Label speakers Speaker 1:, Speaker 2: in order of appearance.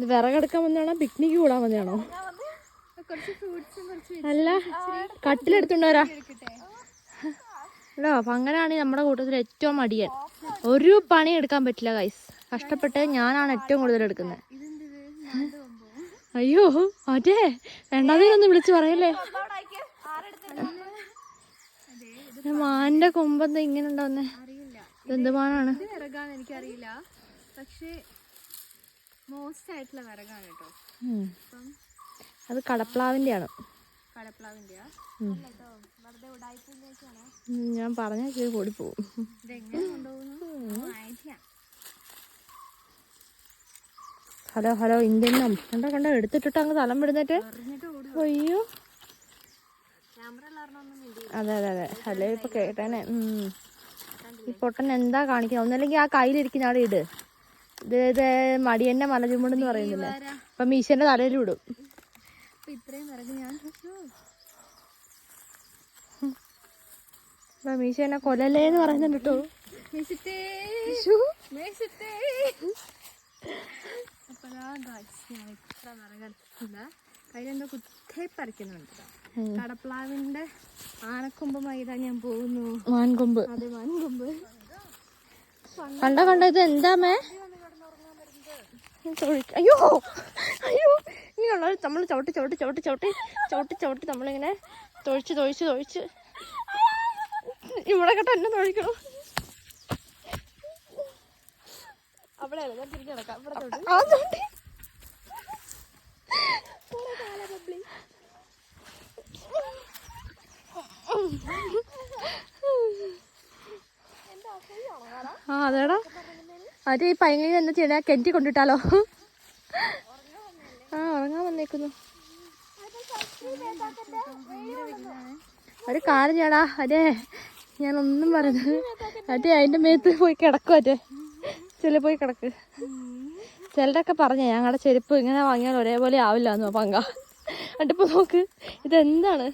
Speaker 1: ഇത് വിറകെടുക്കാൻ വന്നാണോ പിക്നിക്ക് കൂടാൻ വന്നതാണോ? അല്ല കട്ടിലെടുത്തുണ്ടോരാ അല്ലോ. അപ്പൊ അങ്ങനെയാണെങ്കിൽ നമ്മുടെ കൂട്ടത്തിൽ ഏറ്റവും മടിയൻ. ഒരു പണി എടുക്കാൻ പറ്റില്ല ഗൈസ്. കഷ്ടപ്പെട്ട് ഞാനാണ് ഏറ്റവും കൂടുതൽ എടുക്കുന്നത്. അയ്യോ അതെ വേണ്ടാതിനൊന്നും വിളിച്ചു പറയല്ലേ. മാന്റെ കൊമ്പെന്താ ഇങ്ങനെ ഉണ്ടാവുന്നേ? എന്ത് മാനാണ്?
Speaker 2: എനിക്കറിയില്ല, പക്ഷേ മോസ്റ്റ് ആയിട്ടുള്ള വിറകാണ് കേട്ടോ.
Speaker 1: അത് കടപ്ലാവിന്റെ ആണ്.
Speaker 2: കടപ്ലാവിന്റെയാ?
Speaker 1: ഞാൻ പറഞ്ഞ കൂടി പോവും. ഹലോ ഹലോ ഇന്ത്യനും കണ്ടോ കണ്ടോ എടുത്തിട്ടിട്ട് അങ്ങ് തലം വിടുന്നിട്ട്. അയ്യോ അതെ അതെ അതെ. ഹലോ ഇപ്പൊ കേട്ടേനെ. ഈ പൊട്ടൻ എന്താ കാണിക്കുന്നത്? ഒന്നല്ലെങ്കിൽ ആ കയ്യിലിരിക്കുന്ന ആളെ ഇട്. ഇത് മടിയന്റെ മലചുമടെന്ന് പറയുന്നില്ലേ, അപ്പൊ മീശന്റെ തലയിൽ വിടും. മീശ എന്നെ കൊലല്ലേ എന്ന് പറയുന്നുണ്ട് കേട്ടോ.
Speaker 2: കയ്യിലെന്തോ കുത്തേ പറിക്കുന്നുണ്ട്. കടപ്ലാവിന്റെ ആനക്കൊമ്പ് മൈതാ ഞാൻ പോകുന്നു.
Speaker 1: മാൻകൊമ്പ്.
Speaker 2: അതെ മാൻകൊമ്പ്.
Speaker 1: കണ്ടോ കണ്ടോ ഇത് എന്താമേ? അയ്യോ അയ്യോ ഇങ്ങനെയുള്ള നമ്മൾ ചവിട്ടി ചവിട്ടി ചവിട്ടി ചവിട്ടി ചവിട്ടി ചവിട്ടി നമ്മളിങ്ങനെ തൊഴിച്ച് തൊഴിച്ച് തൊഴിച്ച് ഇവിടെ കേട്ടോ എന്നെ തൊഴിക്കണം.
Speaker 2: അവിടെ തിരിഞ്ഞു കിടക്കാം.
Speaker 1: ആ അതേടാ. അത് ഈ പൈങ്ങളിൽ എന്താ ചെയ്യണ? കെറ്റി കൊണ്ടിട്ടാലോ? ആ ഉറങ്ങാൻ വന്നേക്കുന്നു. ഒരു കാര്യം ചെയ്യടാ. അതെ ഞാനൊന്നും പറയുന്നത് അതെ അതിന്റെ മേത്ത് പോയി കിടക്കും. അതെ ചെല്ലി പോയി കിടക്ക്. ചിലരൊക്കെ പറഞ്ഞേ ഞങ്ങളുടെ ചെരുപ്പ് ഇങ്ങനെ വാങ്ങിയാൽ ഒരേപോലെ ആവില്ല എന്ന് പങ്ക. എന്നിട്ടിപ്പോ നോക്ക് ഇതെന്താണ്?